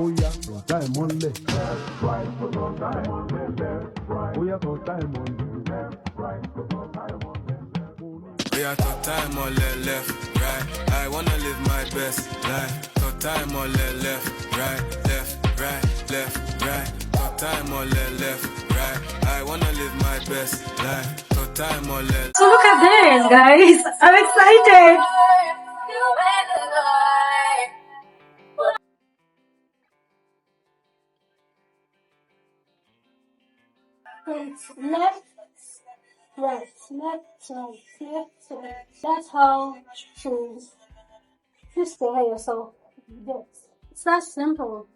Oh yeah, no time on left. Left, right, so no time on left. Left, right. Oh yeah, no time on left. Left, right, so no time on left. We are to time on left, right. I wanna live my best life. To time on left, right, left, right, left, right. To time on left, right. I wanna live my best life. To time on left. So look at this, guys. I'm excited. It's left, right, left, right, left, right. That's how to twist the hair yourself. It's that simple.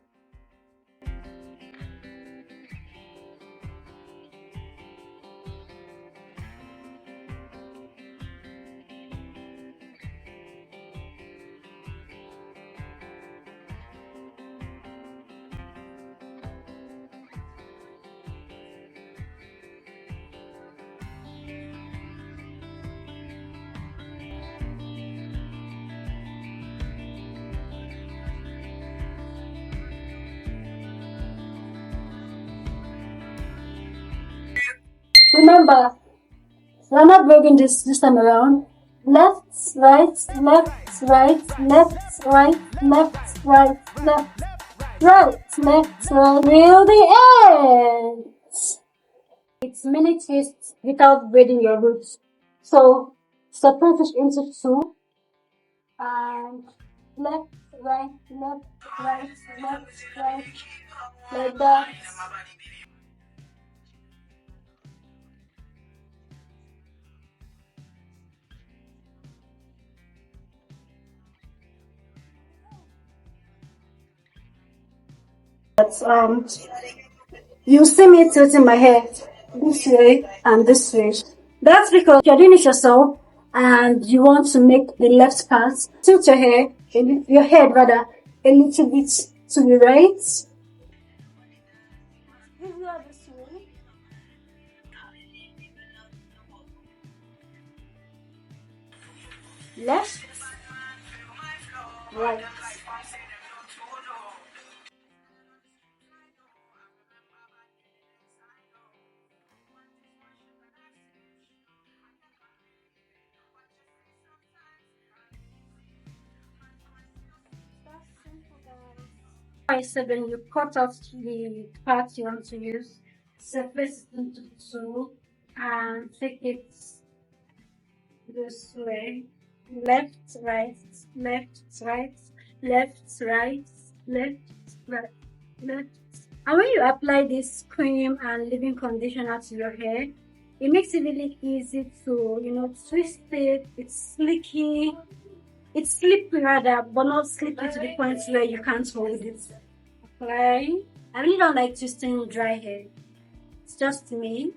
Remember, we're not breaking this time around. Left, right, left, right, left, right, left, right, left, right, left, right, till the end. It's mini twists without braiding your roots. So separate it into two and left, right, left, right, left, right, like that. You see me tilting my head this way and this way. That's because you're doing it yourself and you want to make the left part. Tilt your head rather, a little bit to the right. Left, right. I said when you cut off the part you want to use, separate it into two and take it this way. Left, right, left, right, left, right, left, right, left. And when you apply this cream and leave-in conditioner to your hair, it makes it really easy to, twist it. It's slicky. It's slippery rather, but not slippery to the point where you can't hold it. Apply. I really don't like twisting dry hair. It's just me.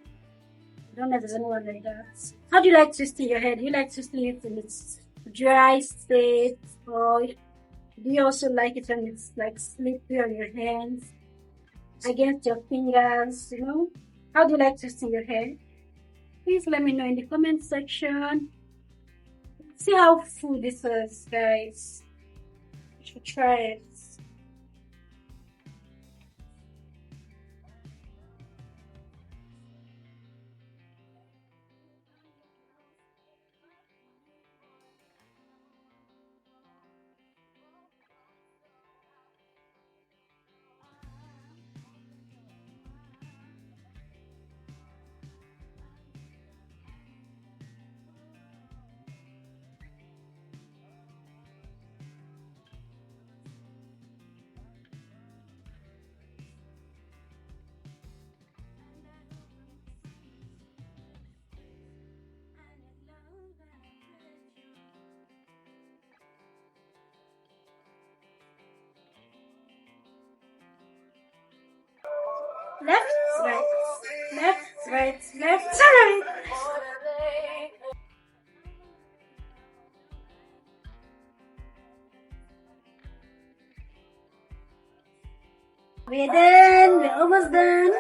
I don't know if there's anyone like that. How do you like twisting your hair? Do you like twisting it in its dry state, or do you also like it when it's like slippery on your hands, against your fingers? How do you like twisting your hair? Please let me know in the comment section. See how full this is, guys. You should try it. Left, right, left, right, left, right. We're done. We're almost done.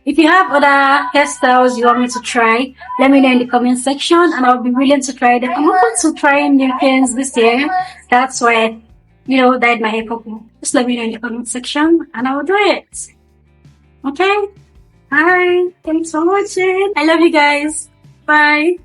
If you have other hairstyles you want me to try, let me know in the comment section and I'll be willing to try them. I'm open to trying new things this year. That's why I, dyed my hair purple. Just let me know in the comment section and I'll do it. Okay? Bye. Thanks for watching. I love you guys. Bye.